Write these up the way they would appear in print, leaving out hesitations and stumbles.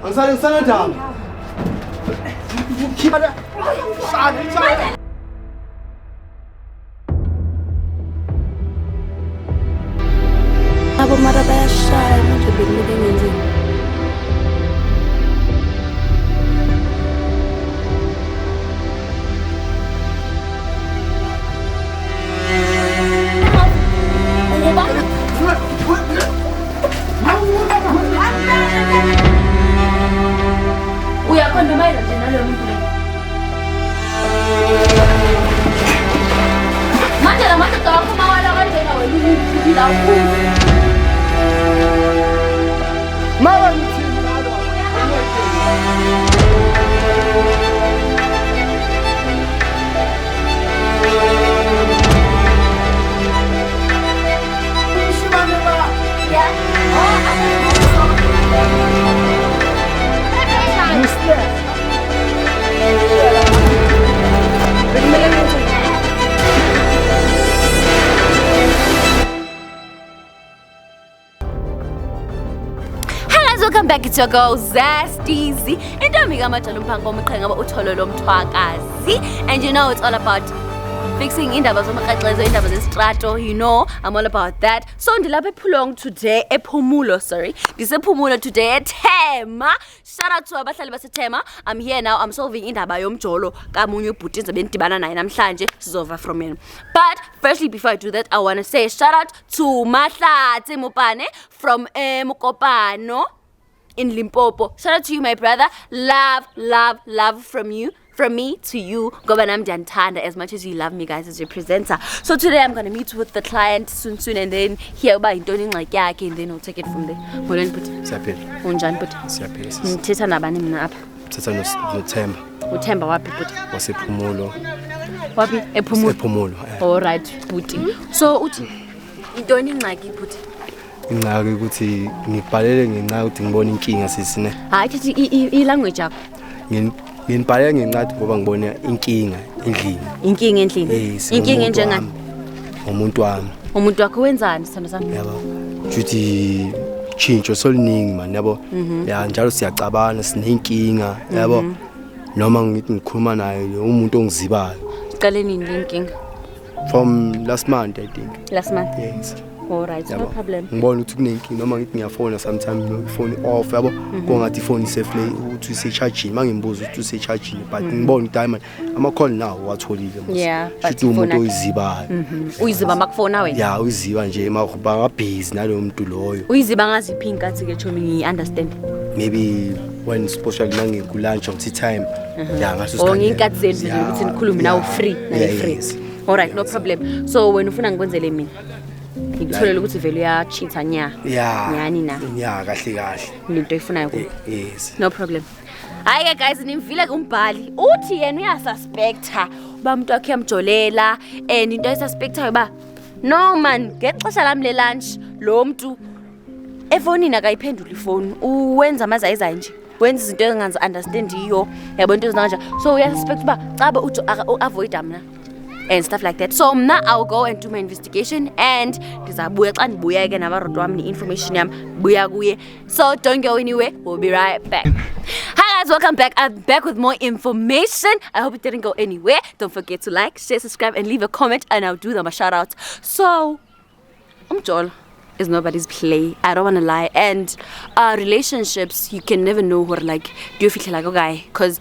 Ngisana ndaba. Khipha la. Shana. Abo mara bayashaya manje bekumele ngenzeni. Uyakhona bayela nje naloyo muntu lo. Manje la manje kawaphuma wala kanjena wena uphila uphuma. Mama ngithini ngalo? Ushibane ba. Ya. Welcome back, it's your girl Zasteezy. Intombi kaMajala uMphango umqhenga utholo lomthwakazi. And you know it's all about fixing indaba zomqaqezo, indaba zestrato, you know, I'm all about that. So ndilapha ePhulong today, ePhumulo, sorry. NdisePhumulo today eThema. Shout out to abahlali baseThema. I'm here now, I'm solving indaba yomjolo kamunye ubhuti enzabe ndibana naye namhlanje sizova from him. But firstly, before I do that, I want to say shout out to Mahlatsi Mopane from Mokopano in Limpopo. Shout out to you, my brother. Love, love, love from you. From me to you, Ngoba nami ndiyanithanda as much as you love me, guys, as your presenter. So today I'm gonna meet with the client soon, and then hear about intoni ingxaki yakhe, and then we'll take it from there. Molweni bhuti. Siyaphila. Unjani bhuti? Siyaphila sis. Ngithetha nabani mina apha? Uthetha noThemba. uThemba waphi bhuti? WasePhumulo. Waphi? ePhumulo. ePhumulo. All right bhuti. So uthi intoni ingxaki bhuti? Ingxaki ukuthi ngibhalele ngenxa ukuthi ngibona inkinga sisine. Hayi thithi ilanguage yakho. Nginibhalele ngenxa ngoba ngibona inkinga endlini. Inkinga endlini. Inkinga enjengani? Umuntu wami. Umuntu wakho wenzani sithando sami? Yabo. Juthi chintsho soliningi man yabo. Ya njalo siyacabana sinenkinga yabo. Noma ngithi ngikhuluma naye umuntu ongizibayo. Qale nini inkinga? From last month I think. Last month? Yes. All right, no problem. Ngibona ukuthi kunenkinga noma ngithi ngiyafona sometimes phone off yabo kongathi phone iseflay uthi ise-charging mangimbuza ukuthi use-charging but ngibona ukuthi man ama call nawo watholile manje. Yeah, but umuntu oyizibayo. Uyiziba makufona wena? Yeah, uyiziba nje makuba busy nalo muntu loyo. Uyiziba ngaziphi inkathi ke chomi ngi-understand? Maybe when especially nangikulunch or tea time. Yeah, ngaso sikhathi. Ngiyinkathi zenu ukuthi nikhulume nawe free, naye free. All right, no problem. So wena ufuna ngikwenzele mina? Ngitholele ukuthi vele uyacheata nya. Nyani na. Yeah, kahle. Into efunayo ku. Yes. No problem. Hayi guys, nimvile umbhali. Uthi yena uyasuspecta uba umuntu wakhe yamjolela and into ayisuspectayo ba no man, ngexesha lami le lunch lo muntu efonini akayiphendula ifoni. Uwenza amazayiza nje. Wenza izinto engazi understand iyo. Yabo into ezinanje. So uyasuspect uba cabe uthi avoid mina. And stuff like that. So now I'll go and do my investigation and ndizabuya xa ndibuya ke nabarodo wami information yami buya kuye. So don't go anywhere. We'll be right back. Hi guys, welcome back. I'm back with more information. I hope it didn't go anywhere. Don't forget to like, share, subscribe and leave a comment and I'll do them a shout out. So Joel is nobody's play. I don't want to lie. And relationships, you can never know what like do you feel like a guy because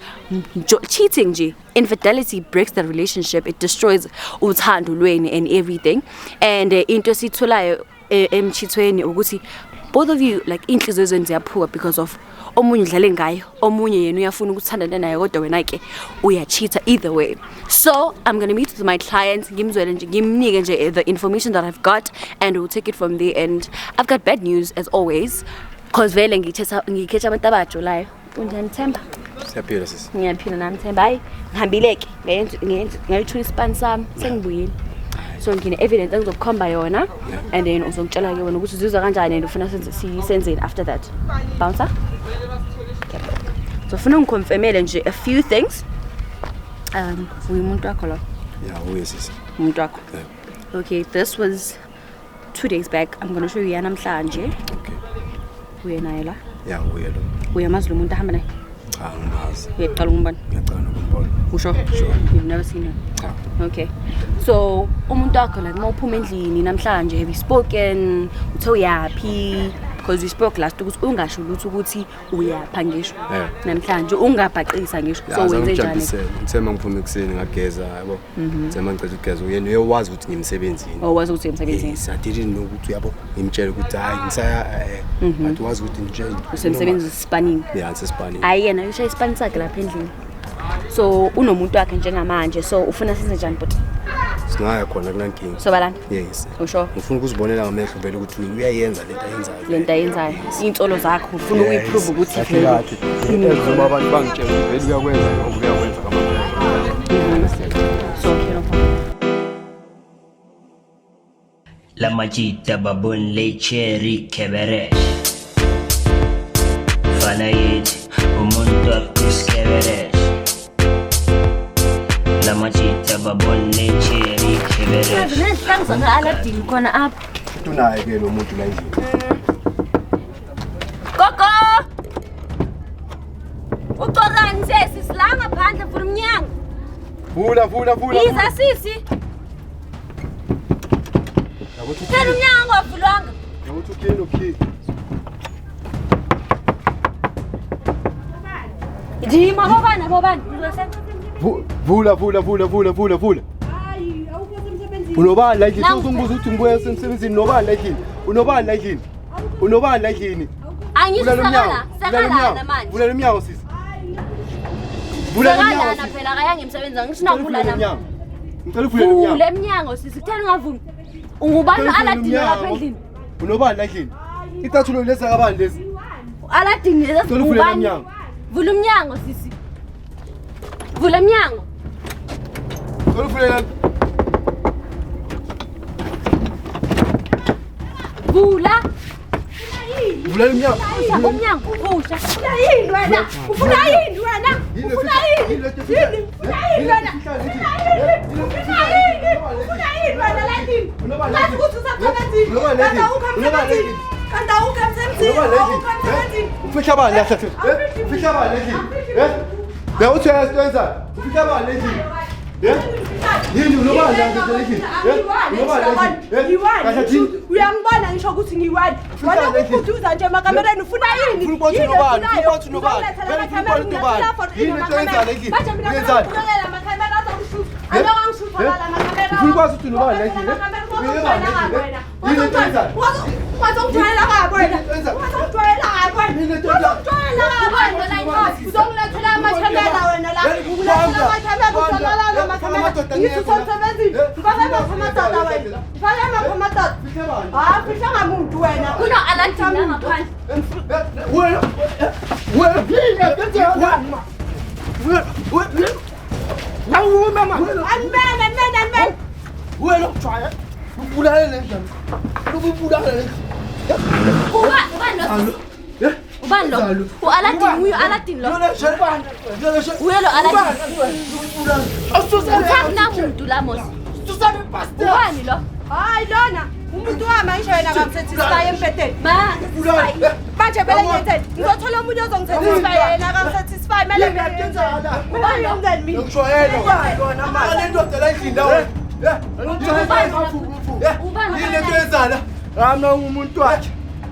cheating, infidelity breaks the relationship. It destroys uthando lweni and everything. And into sithulayo emchithweni ukuthi both of you like inhliziyo zenu ziyaphuka because of omunye udlale ngayo, omunye yena uyafuna ukuthandana naye kodwa wena ke uyacheata either way. So I'm going to meet with my client, ngimzwele nje ngimnike nje the information that I've got and we'll take it from there. And I've got bad news as always because vele ngikhetha abantu abajolayo. Unjani Themba? Siyaphila sisi. Ngiyaphila nami Themba. Hayi ngihambileke ngayithola ispan sami sengibuyile. So ngine evidence engizokukhomba yona and then uzongitshela ke wena ukuthi uzizwa kanjani and ufuna senzeni after that. Bouncer? So ufuna ngiconfirmele nje a few things. Umuntu wakho lo? Yeah, uyesisi. Umuntu wakho. Okay, this was 2 days back. I'm going to show you namhlanje. Okay. Uyena la. Ya nguye lo. Uyamazi lo muntu ahamba naye? Cha ngimazi. Uyaqala ukumbona? Ngiyacala ukumbona. Usho? Sure. You've never seen him? Cha. Okay. So, umuntu wakho like mawuphuma endlini namhlanje have you spoken? Uthe uyaphi? Because we spoke last ukuthi ungasho lutho ukuthi uyapha ngisho. Namhlanje ungabhaqisa ngisho. So wenze njani? Ngithe mangiphume ekseni ngageza yabo. Ngithe mangicela ugeza uyena uyawazi ukuthi ngimsebenzini. Wazi ukuthi emsebenzini. Yes, I didn't know ukuthi yabo ngimtshela ukuthi hayi ngisaya but wazi ukuthi nje usemsebenzi Spanini. Yeah, Spanini. Ayena usha iSpanish sakhe lapha endlini. So unomuntu wakhe njengamanje so ufuna size njani but singaya khona kunankinga. So balana? Yes. Usho? Ngifuna ukuzibonela ngamehlo vele ukuthi uyayenza lento ayenzayo. Insolo zakho ufuna ukuyiprove ukuthi vele. Uma abantu bangitshela vele uyakwenza ngoba uyakwenza kamanje. So you La majita babun leche rikeberesh Fanayit umuntu akuskeberesh La majita babun leche rikeberesh Nesihlangisa Aladdin khona apha. Tunaye ke lo muntu la endlini. Gogo! Uqorani sesi silanga phandle vula umnyango. Vula. Iza sisi. Tena umnyango avulwanga. Yawuthi ukhini ukhi. Ndima bobani. Vula. Hayi, awukho semsebenzini. Unobani la endlini? Uzongibuza ukuthi ngibuya emsebenzini nobani la endlini? Unobani la endlini? Angisho sakala manje. Vula lo mnyango sisi. Sakala phela akaya ngemsebenzi ngisho nakula nama. Ngicela uvule lo mnyango. Vula emnyango sisi kutheni ungavuli? Ungubani Aladdin lapha endlini? Unobani la endlini? Icathulo lesa kabani lesi? Aladdin lesi Ngicela uvule lo mnyango. Vula umnyango sisi. Vula umnyango. Ngicela uvule la. Vula. Vula lo mnyango. Umnyango usha. Ufuna yini wena? Ufuna yini wena? Ufuna yini wena Aladdin? Ngathi ukuthi usaphamezini. Kanda ukho emsebenzini. Ufihla bani la sasa? Ufihla bani la endlini? Uyawuthi uyasitwenza? Ufihla bani la endlini? Yini unobani la endlini? Uyangibona ngisho ukuthi ngiyiwani. Wena ukuduza nje emakamereni ufuna yini? Ufuna ukuthi unobani? Yini enza le endlini? Uyenzani? Ufuna ukwazi ukuthi unobani la endlini? Kuna Aladdin ngaphandle. Ubani lo? Aladdin lo. Uye lo Aladdin. Uthanda umuntu la mos. Ubani lo? Hayi lona umuntu wami ngisho yena akamsatisfy empedeni. Manje vele ngiyenzeni? Ngizothola umuntu ozongisatisfy yena akamsatisfy mele ngiyenzeni? Ubani yenzeni mina? Ngishayela wena manje. Alendoda la endlini la wena. Yini into yenzala? Ngama umuntu wakhe.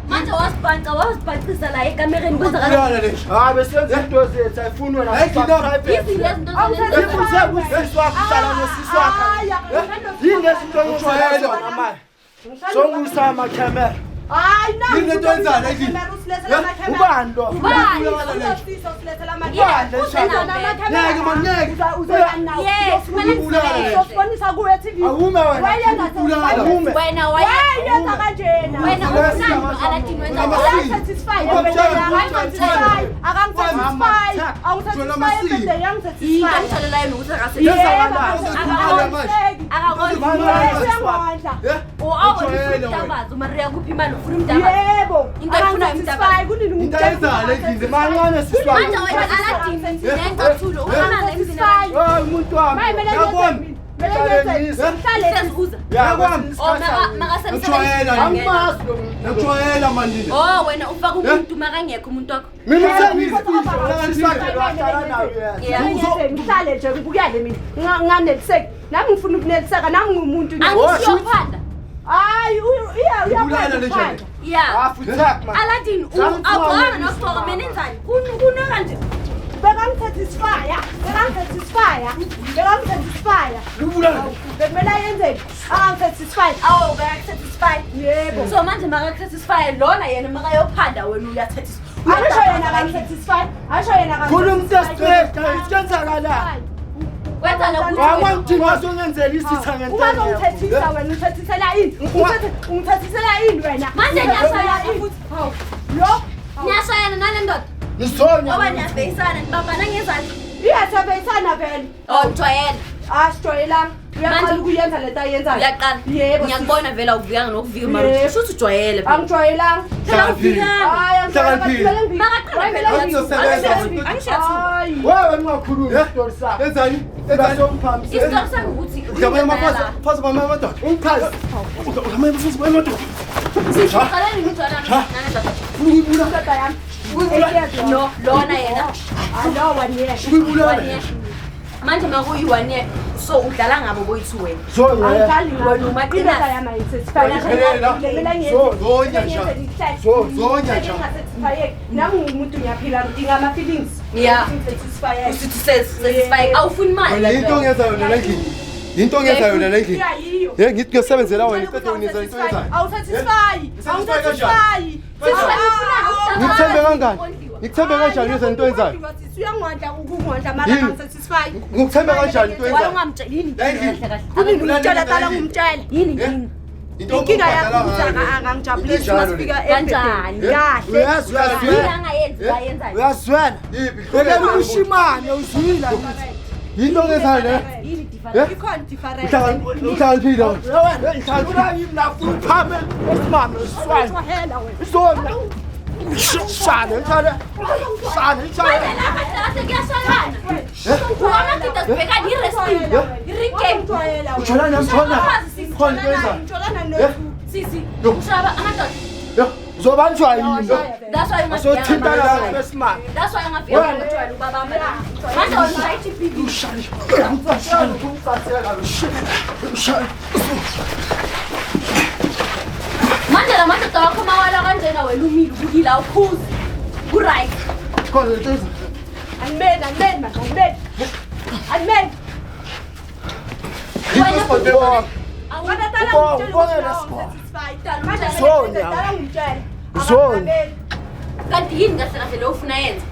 Manje wasibhaqisa la ekamereni kwenzakala. Uyala le. Hayi besenza into zethu ayifuni wena. Izinto lezinto Yini lezinto ngishayela manje. Songusama camera. Hayi na. Yini into yenzala endlini? Ubani lo? Ubani? Uzosilethela Ngeke manyeke. Yes, kumele ngizibeke. Uzofonisa kuwe TV. Awume wena. Wayenza Wena wayenza kanjena. wena ufunani Aladdin wenza Satisfy akamsatisfy awusatisfy yangisatisfy ngitholela yena ukuthi akasebenzi uMaria kuphi imali ufuna umntaba yebo into efuna umntaba kunini Ngiyenzala endlini. Mancane siswa. manje wena Aladdin ngicathulo ufana nemzini Hayi umuntu wami. Yabona Sesibuza. Ngiyajwayela manje. Oh wena ufaka umuntu makangekho umuntu wakho. Mina ngihlale nje ngibukele mina nganeliseka nami ngifuna ukuneliseka nami ngumuntu Angisiyophanda. hayi uyaphanda Yeah. Aladdin awuqala nokugqoka mina enzani? Kunoka nje. bekamsatisfya bekumele ayenzeni angamsatisfy Awu bayakusatisfy. yebo So manje makakusatisfy lona yena makayophanda wena uyasatisfy. angisho yena akamsatisfy asho yena Wenza nokuthi ungazongithethisa wena ngithethisela ini ungithethisela ini wena manje ngiyashayana futhi. lo Ngiyashayana nale ndoda. Ngoba niyabhekisana nibambana ngezandla. iyasebenzisana vele Oh jwayela. asijwayelanga uyaqala ukuyenza lento ayenzayo Uyaqala. yebo Ngiyakubona vela uvuyanga nokuvika Yebo. mara. Shuthi ujwayele. angijwayelanga Phela uvuyanga. hayi angijwayelanga Isiqalo sami ukuthi siqaleni ngijwayelana nale ndoda. No, lona yena. alo 1 year 1 year. Manje makuyi 1 year. So udlala ngabo boyithu wena. angihlali Wena umaqina. nami ngumuntu ngiyaphila ngidinga ama-feelings Yeah. Usithi satisfy. Awufuni mali. Into ongezayo lena endlini. Into ongezayo lena endlini. yiyo Ngithi kuyosebenzela wena iqede unisa into enzayo. Ngikuthembe kangani? Ngikuthembe kanjani ngenza into enzayo? uyangondla ukungondla mara angisatisfy Ngikuthembe kanjani into Wena enzayo? ungamtshela yini? kuni ngimtshela dala ngumtshela Yini yini? inkinga yakho ukuthi angangijabulisi masifika Kanjani? kahle Yini angayenzi bayenzayo? uyazwela bekela ushimane uzwile Into ongezayo lena. Yini different? ikhona difference Uhlakaniphile wena. nafuna uphame esimame esiswane Wahela wena isona shane ngithale shane ngithale Ujwayela nami khona. Khona into enzayo. ngitholana nofu Yo, uzobanjwa yini asothintana That's besimame manje la madoda wakho mawala kanjena wena umile ubukile awukhuzi ku-right khona into enzayo. angimeli kanti yini kahle kahle lo ufuna yenza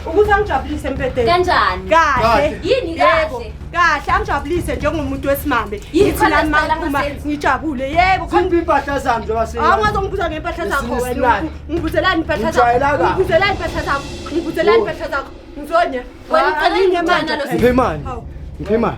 ukuthi angijabulise empedeni kanjani kahle yini yebo kahle kahle angijabulise njengomuntu wesimame Yini ngithi khona nami sicela maphuma ngasenzi? ngijabule yebo khona ziphi impahla zami njengoba awungazongibuza ngempahla zakho wena Ngesimnandi. ngibuzelani impahla Ngijwayela zakho kabi. ngibuzelani impahla zakho ngibuzelani impahla zakho ngizonya Wena ucela ngemali ingitshana lo Ngiphe imali. Hawu. Ngiphe imali.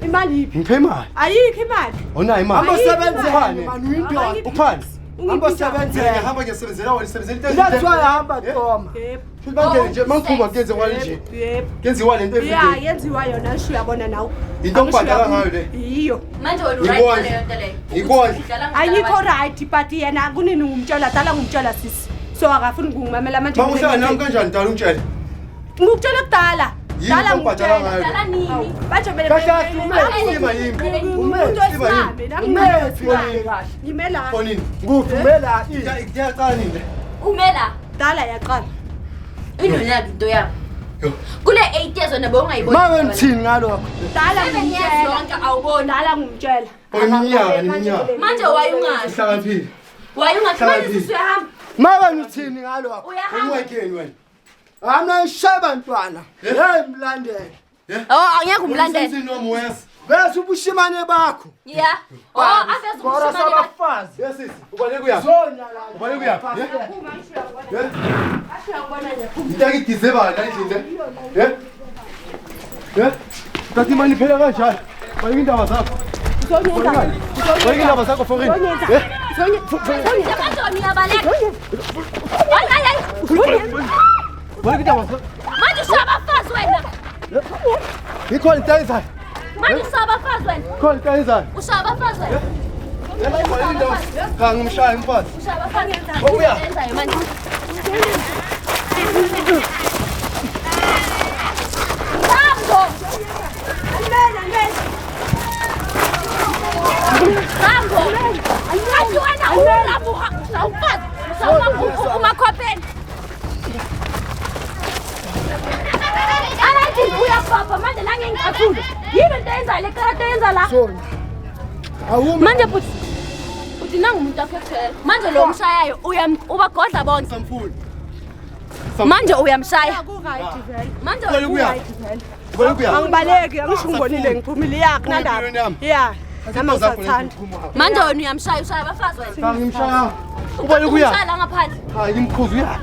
imali yiphi Ngiphe imali. ayikho imali Onayo imali. ambosebenzele mani uyindoda Uphani. ambosebenzele Ngihamba ngiyasebenzela wena isebenzela into ilathwa hamba Toma yebo Manje nje mangikhumba kuyenze kwale nje. yebo Kenziwa lento ya everyday. yenziwa yona nisho uyabona nawe Into ongibhadala ngayo le. yiyo manje wena Ngikondla. uright leyo nto leyo Ngikondla. ayikho right but yena kunini ngumtshela dala ngumtshela sisi so akafuni ngingimamela manje Mawuhlala nami kanjani dala ungitshela. ngikutshela kudala Yini dala ongibhadala ngumtshela ngayo? dala nini batsho vele Kahle, Sima yimi. umuntu wesimame ngimela Fonini. nguvumela Ngiyaqala nini? umela dala yaqala inonyaka into yabo Yo. kule 8 years wena bowungayiboni mawe ngithini ngalokho dala 7 years ngumtshela lonke awuboni dala ngumtshela Iminyaka. manje wayungazi Uhlakaniphile. wayungathi manje usuyahamba mawe ngithini ngalokho uyahamba Ungekeni wena. amnayishaya bantwana hey mlandela oh angeke umlandele Umsini wami wes. bese ubushimane bakho yeah oh afeza bora umshimane sabafazi Yes, ubale kuyaphi? zonya Ubale kuyaphi? la Ngitaki dizeba la endlini. Tathi mani phela kanjani? Bayike indaba zakho. Bayike indaba zakho Forin. kanjani uyabaleka hayi Bayike indaba zakho. manje usabafazi wena Ngikhona into enzayo. Manje usaba abafazi wena. Khona kanjani? Ushaba abafazi wena. Cha ngimshaya mfazi. Ushaba abafazi. Uya. Yenzayo manje. Sambo. Sambo. Athi wena ulabuha sawufazi. Sawuma umakhopeni. Alathi uyapapa manje la ngengikakhulu. Yini into yenza le karate yenza la? Manje futhi uthi nangu umuntu afekuthela. Manje lo mshayayo ubagodla bonke. Samfuni. Manje uyamshaya. Ku-right vele. Manje Ku-right vele. Angibaleki angisho ngigonile ngiphumile yakho nandaba. Yeah. Nama ngisathanda. manje wena uyamshaya ushaya abafazi wena. Cha ngimshaya. Ubale kuya. Ushaya ngaphandle. Hayi ngimkhuza uya.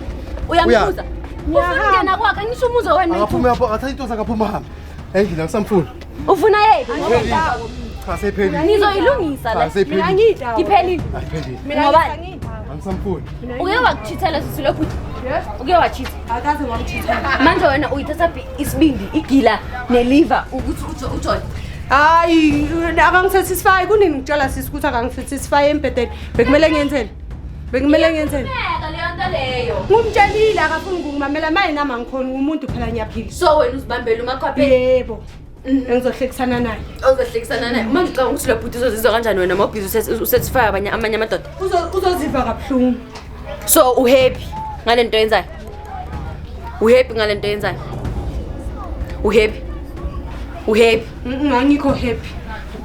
Uyamkhuza. Ufuna kwakhe ngisho umuzo wena. Akaphuma yapho athatha into zakaphuma hamba. Endlini akusamfuni. Ufuna yeyiphi? Cha sephelile. Nizoyilungisa la. Mina ngiyida. Ngiphelile. Ayiphelile. Mina ngiyida. Angisamfuni. Uke wakuchithela sisilo futhi. Uke wachitha. Akaze wangithitha. Manje wena uyithatha isibindi igila neliver ukuthi ujoy. Hayi akangisatisfy kunini ngitshela sisi ukuthi akangisatisfy empedeni. Bekumele ngiyenzeni? Bekumele ngiyenzeni? Ngeka leyo nto leyo. Ngumtshelile akafuni ukungimamela manje nama ngikhona umuntu phela ngiyaphila. So wena uzibambela umakhwapheni. Yebo. Engizohlekisana naye. Uzohlekisana naye. Manje ucanga ukuthi lo bhuti uzozizwa kanjani wena mawubhizi usatisfy amanye amadoda? Uzoziva kabuhlungu. So uhappy ngale nto yenzayo? Uhappy ngale nto yenzayo? Uhappy? Uhappy? Angikho happy.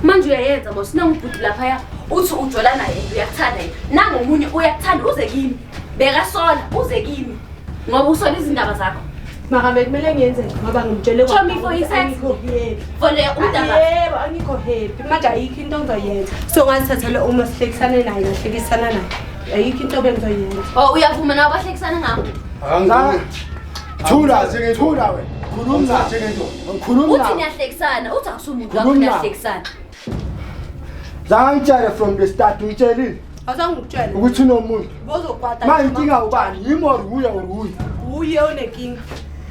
Manje uyayenza mos nangibhuti lapha uthi ujola naye uyakuthanda yena. Nangomunye uyakuthanda uze kimi. Beka sola uze kimi. Ngoba usola izindaba zakho. Maka bekumele ngiyenzeni ngoba ngimtshele Show me for yourself. Angikho happy. Vole udaba. Yebo angikho happy. Manje ayikho into engizoyenza. So ngasithathele uma sihlekisane naye ngahlekisana naye. Ayikho into bengizoyenza. Oh uyavuma nawe bahlekisana ngakho. Angizange. Thula Thula wena. Khuluma njengento. Ngikhuluma. Uthi niyahlekisana, uthi akusumuntu wakho niyahlekisana. Zangitshela from the start ngitshelile Awuzangikutshela. ukuthi unomuntu. Bozokwata. Manje inkinga ubani? Yimi or uya or uyi. Uye onenkinga.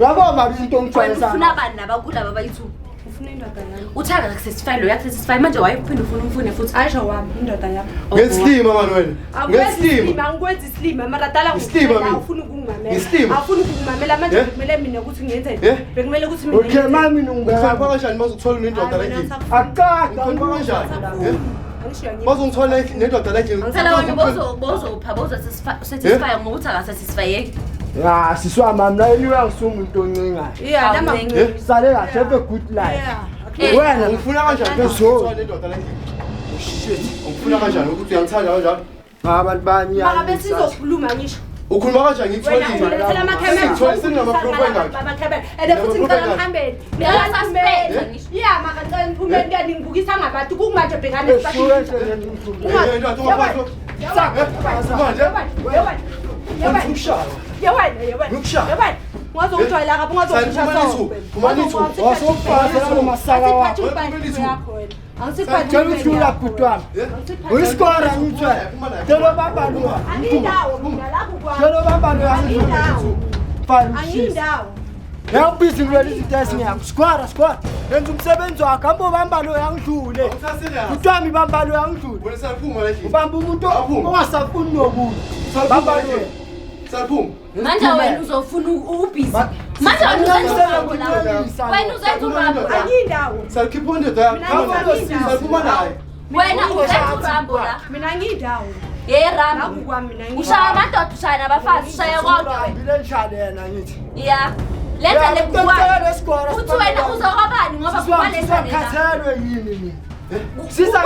Yabo manje into Wena ngitshela ufuna abani nabakula babayithu? Ufuna indoda yami. Uthaka satisfy lo yakusatisfy manje wayephinda ufune futhi. Ayisho wami indoda yami. Ngesilima manje wena. Ngesilima. Angikwenzi isilima mara dala Isilima mina. awufuni ukungimamela. Isilima. Awufuni ukungimamela manje Eh? bekumele mina ukuthi ngiyenzeni. Eh? Bekumele ukuthi mina. Okay manje mina Ngifaka ngibeka. kanjani mazokuthola nendoda lakini? Akaka Ngifaka kanjani? Angisho ngiyini. Bazongithola nendoda lakini. Phela wena bozopha satisfy ngokuthi akasatisfy. Ya siswa mama la eliwa ngisumuntu oncingayo. Yeah, nama Awuzengi. Sale kahle have a good life. Yeah. Wena Ngifuna kanjani ukuthola nendoda lakini? Shit. Ngifuna kanjani ukuthi uyangithanda kanjani? abantu bani Maka bese sizokhuluma ngisho. Ukhuluma kanjani ngitholile? Ngithela amakhemera. Ngitholile sinamaproof engakho. Amakhemera. And futhi ngicela ngihambele. Ngiyasuspend. Yeah, maka ngicela ngiphume ndiyani ngibukisa ngabantu kumanje bhekane uyisikora ngitshela telo babalwa telo babalwa Angiyindawo. yangibhizi ngilwela izinto ezingiyakho sikwara yenza umsebenzi wakho ambo bamba lo yangidlule kutwami bamba lo yangidlule Wena saphuma lakini. ubamba umuntu ongasafuni nokuya bamba lo Saphuma. Manje wena uzofuna ubhizi. Manje wena uzenza la. Wena uzenza urambo la. Angiyindawo. Sakhipha indoda yakho. Saphuma naye. Wena uzenza urambo la. Mina ngiyindawo. Yerambo. Nakukwami mina ngiyindawo. Ushaya amadoda ushaya nabafazi ushaya konke wena. ngibile ngishade yena ngithi Yeah. Lenza lekukwani. lesikora Uthi wena uzokwabani ngoba kubalenza lena. sizakhathelwe yini mina Kubalenza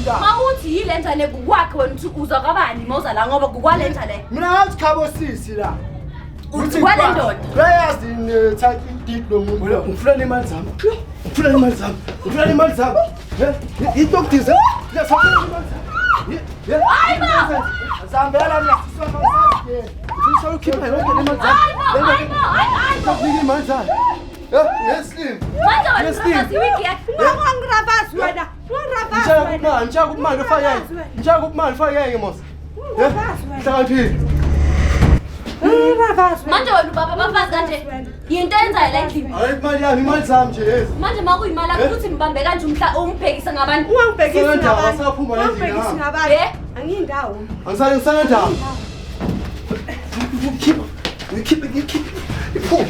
lena. Mawuthi yilenza lekukwakhe wena uthi uzokwabani mawuza la ngoba kukwalenza le. mina ngathi khabo sisi la Uthi kwale ndoda. uyayazi nithatha idip lo muntu lo. Ngifuna imali zami. Ngifuna imali zami. Ngifuna imali zami. Into okudize. Ngiyafuna imali zami. Hayibo. Zambela mina siswa manje Ngifuna ukukhipha yonke le mali zami. Hayibo. Ngifuna imali zami. Ngeslim. Manje wena usazi wiki yakhe. Ungirabazi wena. Ungirabazi Ngishaka kumali ufake yake. Ngishaka kumali ufake yake mos. Ungirabazi wena. Hlakaniphile. manje wena ubaba bafazi kanje yinto enzayo la endlini Hayi imali yami imali sami nje lezi. manje makuyimali akho ukuthi mbambe kanje umphekisa ngabantu Ungangibhekisi ngabantu. Asaphuma la endlini. Ungangibhekisi ngabantu. Angiyindawo. Angisale ngisananda. Keep. Phuma.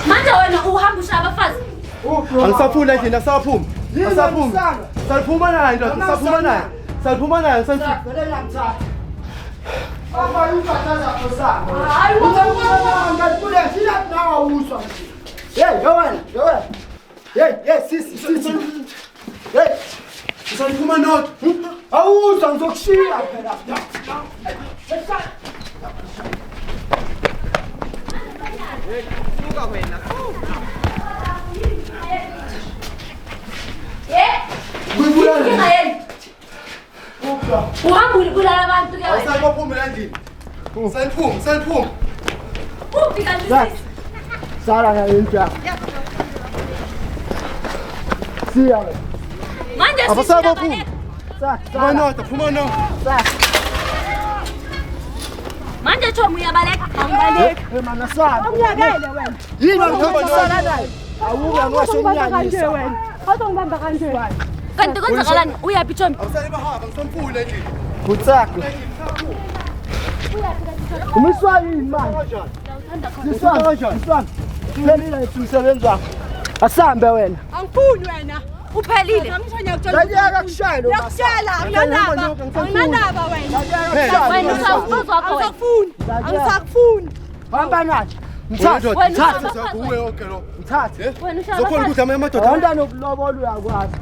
manje wena uhamba ushaya abafazi Angisaphuma la endlini asaphuma. Asaphuma. Saliphuma naye ndoda, saphuma naye. Saliphuma naye saliphuma. Vele ngiyamthatha. Awuyukhathaza khosana. Hayi Ngakule sila nawa uswa. Hey, yowena. Hey, sisi. Hey, Saliphuma not. awuzwa ngizokushiya phela. Kuyibulala. inkinga yeni uhamba ulibulala abantu ke wena Asaphuma la endlini. Saliphuma. uphi kanti sisi Sala ngayinja. Siya wena. manje Abasaphuma. Sa. Phuma not. manje thomu uyabaleka Mana sana. Ungiyakele wena. Yini ngihamba naye? Awuba ngwasonyanyisa. wena. Awuzongibamba kanje. kanti kwenzakalani uyaphi thomu Abasale bahamba ngisamphula la endlini. Kutsaka. Umiswa yini manje? Siswana. Phelile umsebenzi wakho. Asambe wena. Angifuni wena. uphelile Ngiyaka kushaya lo. Yakushela, anginandaba wena. wena usawufuzo wakho wena Angisakufuni. Hamba naye. Mthatha. Wena Mthatha usaba kuwe okay lo. Mthathe. wena ushaya Zokhona abafazi ukuthi amadoda. Awunda nokulobola uyakwazi.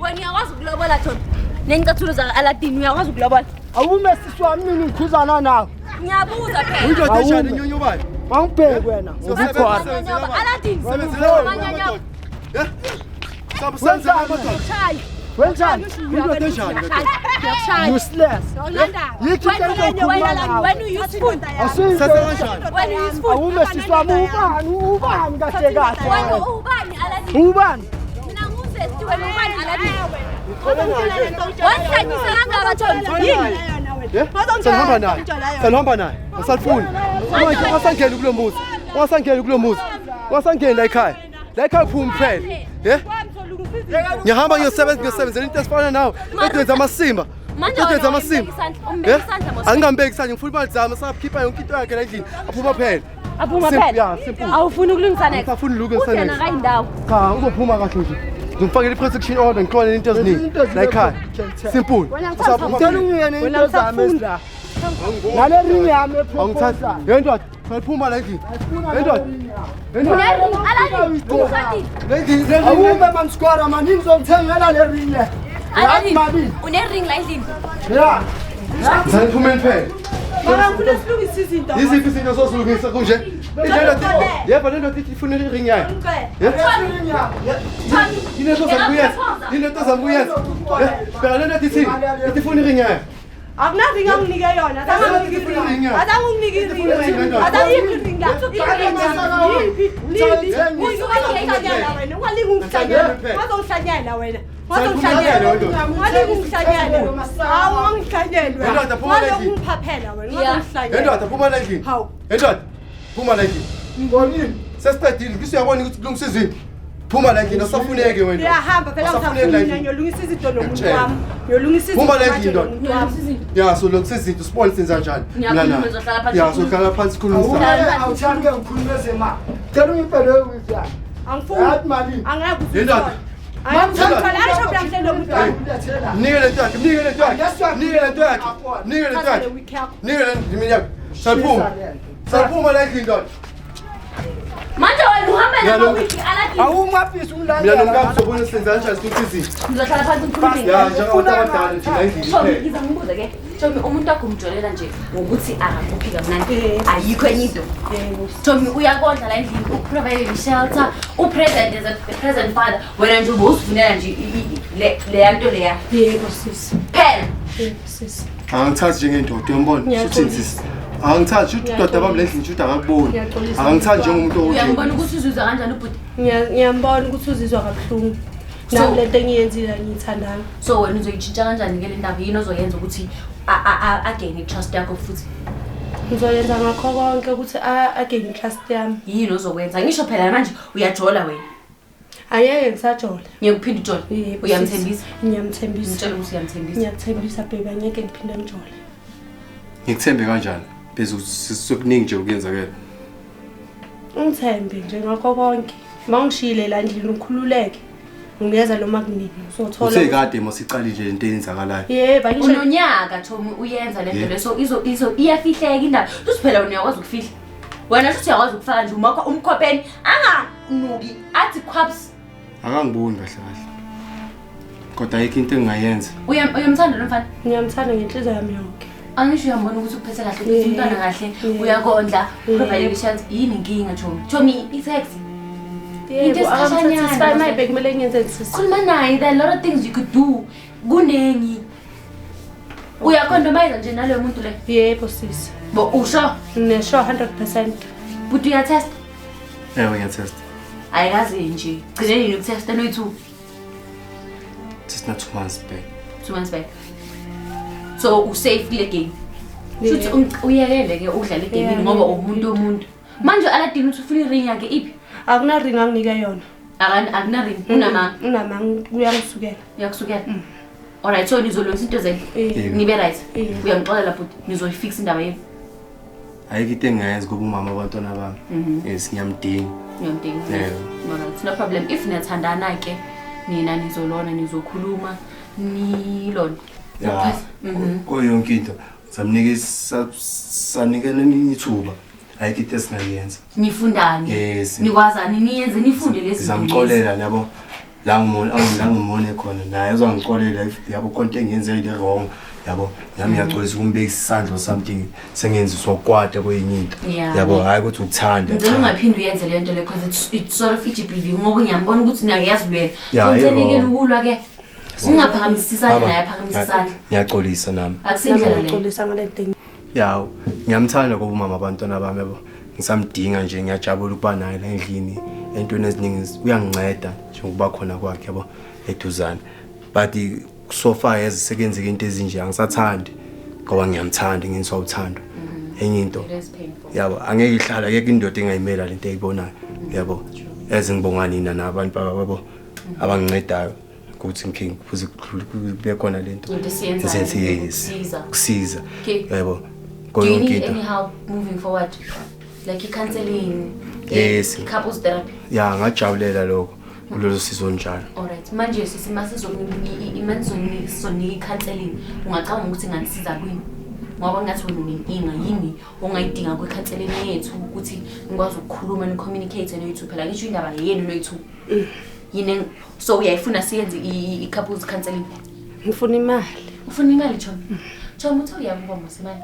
wena uyakwazi ukulobola thomu nencathulo zaka-aladini uyakwazi ukulobola Awume siswami mina ngikhuzana nawe. ngiyabuza phela Uyindoda enjani inyonyobani? Mangibheke wena. Ubukhona. Manyanyoba, aladini Manyanyoba. Sabusenza amadoda. Shayi. Wenzani? Uyindoda enjani? Useless. Yithi Wena u-useful. Asinto. Wena u-useful. Awume siswami ubani kahle kahle. Wena ubani aladini Ubani? mina ngusesi wena ubani aladini wangihlanyisa kangaka thomu yini Sanihamba naye. Asalifuni. Ungasangeni kulo muzi. Ungasangeni kulo muzi. Ungasangeni la ekhaya. La ekhaya kuphuma phela. Ngiyahamba ngiyosebenzela into esifana nawe. Edwenza amasimba. manje Edwenza amasimba. umbeka isandla mos Angingambeki isandla ngifuna imali zami sakhipha yonke into yakhe la endlini. Aphuma phela. aphuma Simple, phela yeah, simple. awufuni ukulungisa next Ngifuna ukulungisa Uthena next. kayindawo Cha, uzophuma kahle nje. Ngimfakele i-protection order ngikhona into eziningi. La ekhaya. Simple. Ngicela ungene into zami ezila. Nale ring yami Angithathi. eproposal. Yendoda, saliphuma la endlini. Yendoda. Yendoda. aladini usadini Awume mansikwara mani ngizomthengela le ring le. aladini unering la endlini Yeah. Saliphumeni phela. Mara ngifuna silungise izinto. Yiziphi izinto zosilungisa kunje? Yebo le ndoda ithi ifuna i-ring yayo. Yinento zambuyenza. Phela le ndoda ithi ifuna i-ring yayo. Akunaringa unginike yona. Azangunginike iringi wena. Azayiphi iringi la. Wena ungalinga ungihlanyela. Wazongihlanyela wena. Wazongihlanyela. Ungalinga ungihlanyela. Hawu ungihlanyela wena. Yendoda, phuma la endlini. Ungiphaphela wena. Wazongihlanyela. Yendoda phuma la endlini. Hawu. Yendoda phuma la endlini. Ngibonini? Sesiqedile ngisuyabona ukuthi kulungisa izinto. Phuma la endlini asafuneke wena. Ngiyahamba phela ngisafuna ngiyolungisa izinto nomuntu wami. Ngiyolungisa izinto. Phuma la endlini nomuntu ndoda. wami. Ya so lokuse izinto sibone senza kanjani. Ngiyakhuluma, uzohlala phansi. Ya so hlala phansi khulumisa. Awuthandi ke ngikhulume zemali. Ngicela ungipele wethu. Angifuni. Yathi mali. Angeke Yendoda. Angimthola asho blamhle lo muntu wami. Nikele lento yakhe, nikele lento yakhe. Nikele lento yakhe. Nikele lento yakhe. Wiki yakho. Nikele ndimi yakhe. Saliphuma. Saliphuma la endlini ndoda. manje wena uhambe namawiki aladini Awungafisi Mina ungilandela. nomkami sobona senza kanjani sikhulisa izinto. ngizohlala phansi ngikhulume Ya njengoba abadala nje la endlini Thomi iphela. ngiza ngibuze ke Thomi umuntu wakho umjolela nje ngokuthi akakuphi kamnandi ayikho enye into Thomi uyakondla la endlini uprovide shelter upresent as a present father wena nje ubusifunela nje le yanto leya Yebo sisi. phela Sisi. Angithathi njengendoda uyambona uthini sisi. Angithathi udoda bami lendlini nje akakuboni. Angithathi njengomuntu uyangibona ukuthi uzizwa kanjani ubhuti Ngiyambona ukuthi uzizwa kabuhlungu. nami lento engiyenzile ngiyithandayo. So wena uzoyitshintsha kanjani ke le ndaba yini ozoyenza ukuthi again trust yakho futhi? Ngizoyenza ngakho konke ukuthi again trust yami. Yini ozokwenza? Ngisho phela manje uyajola wena. Angeke ngisajola. Ngiyakuphinda ujole. Uyamthembisa? Ngiyamthembisa. Ngitshela ukuthi uyamthembisa. Ngiyakuthembisa baby, angeke ngiphinde ngijole. Ngikuthembe kanjani? Bese sikuningi nje ukuyenzakela. Ungithembe nje ngakho konke. Mangishile la ndlini ukhululeke. Ngiyeza noma kunini. Uzothola. Uthe kade mosicalile lento eyenzakalayo. Yebo, ngisho unonyaka Thomi uyenza lento leso izo iyafihleka indaba. Futhi phela uyakwazi ukufihla. Wena futhi uyakwazi ukufaka nje umakho umkhopeni anganuki athi quaps. Akangiboni kahle kahle. Kodwa ayikho into engingayenza. Uyamthanda lo mfana? Ngiyamthanda ngenhliziyo yami yonke. Angisho uyambona ukuthi uphethe kahle ukuthi umntwana kahle uyakondla provide chance yini inkinga Thomi i-sex. Into esikhashanyana my bag kumele ngiyenze sisi. Khuluma naye, there are a lot of things you could do. Kunengi. Uyacondomize nje naloyo muntu le? Yebo sisi. Bo usho? Nesho 100%. But uyatest? Ngiyatest. Ayikazi nje. Gcineni ukutesta no2. It's not 2 months back. 2 months back. So usafe kule game. Futhi uyekele ke udlala igame ngoba umuntu. Manje aladini uthi ufuna iring yakhe iphi? Akuna ring anginike yona. Akuna ring unama uyangisukela. Uyakusukela. Alright, so nizolungisa into zenu. Nibe right. Uyangixolela but nizoyifix indaba yenu. Ayikho into engayenza kuba umama abantwana bami. Yes, ngiyamdinga. Alright, no problem. If niyathandana ke nina nizolona nizokhuluma nilona. Yonke into samnikeza sanikela nithuba. Ayikho into esingayenza. Nifundani? Yes. Nikwazani niyenze nifunde lezi zinto. Ngizamxolela yabo la ngimone khona naye uzongixolela if yabo konke engiyenzile wrong yabo yami ngiyacholisa ukumbeka isandla something sengenziswa ukwada kwenye into yabo hayi ukuthi ukuthanda ngicela ungaphindi uyenze le nto le because it's sort of GBV ngoba ngiyambona ukuthi niyayazi lwena sonke ukulwa ke singaphakamisisana naye phakamisisana ngiyaxolisa nami akusindlela le ngixolisa ngale nto yawo ngiyamthanda kuba umama abantwana bami yabo ngisamdinga nje ngiyajabula ukuba naye endlini entweni eziningi uyanginceda njengoba khona kwakhe yabo eduzane but so far yazi sekenzeke into ezinje angisathandi ngoba ngiyamthanda nginiswa uthando enye into yabo angeke ihlala akekho indoda engayimela lento eyibonayo yabo ezingibonga nina nabantu babo abangicedayo ukuthi ngikhe kuze kube khona lento kusiza yabo konke into anyhow moving forward like counseling yes couples therapy ngajabulela lokho kulolu sizo njalo. Alright, manje simasizoniki counseling ungacabanga ukuthi nganisiza kwini ngoba ngathi unenkinga yini ongayidinga kwi-counseling yethu ukuthi ngikwazi ukukhuluma ni-communicate noyithu phela ngisho indaba yenu noyithu yini so uyayifuna siyenze i-couples counseling. Ngifuna imali. Ufuna imali Chomi uthi uyabuka mosimali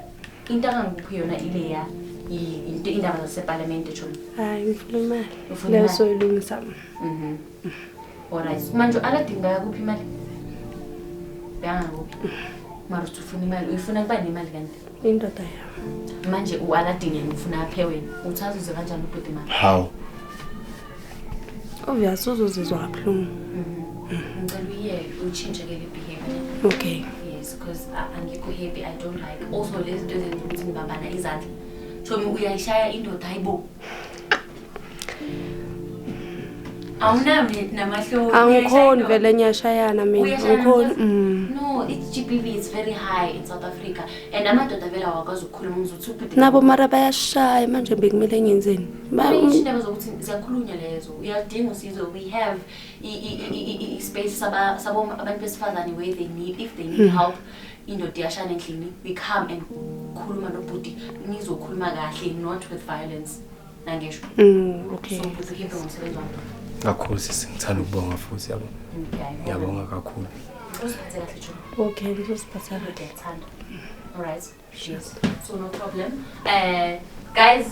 into angangikuphi yona ile ya into indaba zaseparlamente Chomi. Hayi ngifuna imali. Leso ilungisa. Alright, manje aladinga yakuphi imali? Bayangakuphi? Mara ufuna imali, uyifuna kuba nemali kanti? Indoda yami. Manje ualadinga ngifuna aphe wena. Uthatha uze kanjani ubhuti imali? How? Obviously uzozizwa kabuhlungu. Ngicela uye uchinge ke le behavior. Okay. Yes, because angikho happy, I don't like. Also lezi zinto zenza ukuthi ngibambana izandla. Chomi uyayishaya indoda hayibo. Angikhoni vele ngiyashayana mina. Angikhoni. No, it's GBV, it's very high in South Africa. And amadoda vele awakwazi ukukhuluma ngizothi ubhuti. Nabo mara bayashaya manje bekumele ngiyenzeni? Bayindaba zokuthi siyakhulunywa lezo. Uyadinga usizo. We have space sabo abantu besifazane where they need if they need help. Indoda yashana endlini. We come and khuluma nobhuti. Nizokhuluma kahle, not with violence. Nangesho. Okay. So ngizokhipa ngomsebenzi wami. Kakhulu sisithanda ukubonga futhi yabo. Ngiyabonga kakhulu. Okay, ngizosiphatha ngiyethanda. Alright. Yes. So no problem. Guys,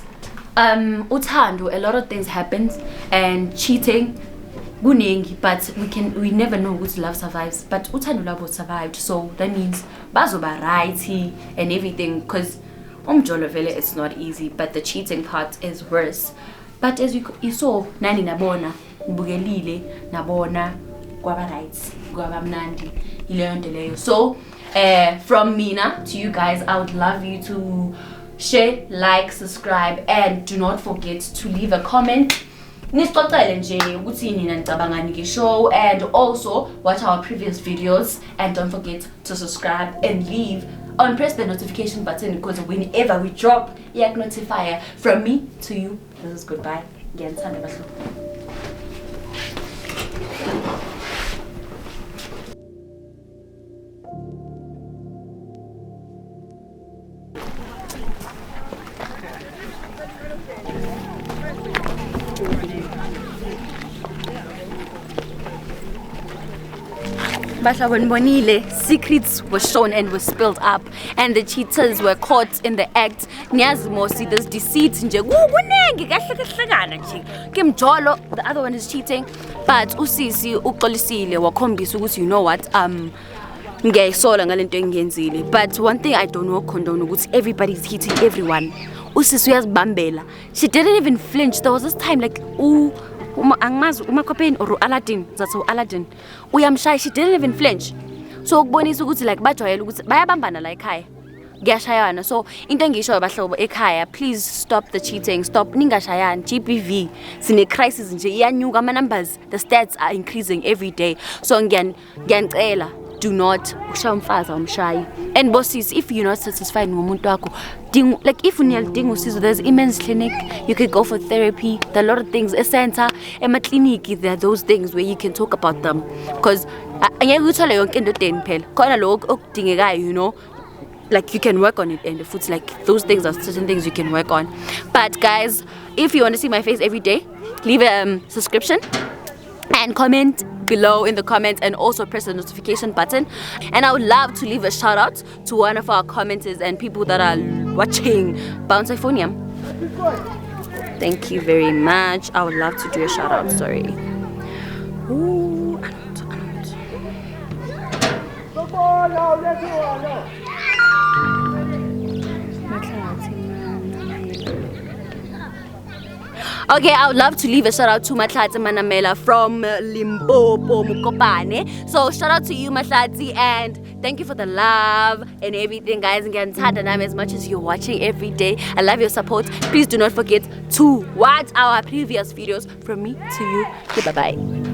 uthando, a lot of things happens and cheating kuningi, but we never know which love survives. But uthando labo survived, so that means bazoba right and everything because umjolo vele it's not easy, but the cheating part is worse. But as you saw, nani nabona, bugelile nabona kwaba right, kwaba mnandi, ileyo nto leyo. So from Mina to you guys, I would love you to share, like, subscribe, and do not forget to leave a comment. Nisixoxele nje ukuthi nina nicabangani nge-show, and also watch our previous videos, and don't forget to subscribe and leave on press the notification button, because whenever we drop yak notifier. From me to you, this is goodbye. Ngiyanithanda bahlobo. Secrets were shown and were spilled up, and the cheaters were caught in the act. See this deceit nje kunengi kahle kahlekana nje kimjolo. The other one is cheating, but usisi uxolisile wakhombisa ukuthi you know what, ngiyayisola ngalento engiyenzile. But one thing I don't know condone ukuthi everybody's hitting everyone. Usisi uyazibambela. She didn't even flinch. There was this time like angmazi uMakopeni or Aladdin, that's Aladdin uyamshaya, she didn't even flinch. So ukubonisa ukuthi like bajwayela ukuthi bayabambana la ekhaya, ngiyashayana. So into engisho abahlobo ekhaya, please stop the cheating, stop ningashayani. GBV sine crisis nje iyanyuka, ama numbers, the stats are increasing every day. So ngiyanicela, do not ushaya umfazi awumshayi. And bosses, if you're not satisfied ngomuntu wakho, like if uniyalidinga usizo, there's immense clinic, you could go for therapy. There are a lot of things, a center, ema clinic, there are those things where you can talk about them, because angeke uthole yonke into edeni phela khona lokho okudingekayo, you know, like you can work on it, and if it's like those things are certain things you can work on. But guys, if you want to see my face every day, leave a subscription and comment below in the comments, and also press the notification button. And I would love to leave a shout out to one of our commenters and people that are watching, Bounce Iphonium. Thank you very much. I would love to do a shout out. Sorry. Ooh, okay, I would love to leave a shout out to Matlati Manamela from Limpopo, Mukopane. So shout out to you, Matlati, and thank you for the love and everything, guys. And as much as you're watching every day, I love your support. Please do not forget to watch our previous videos. From me to you, bye bye.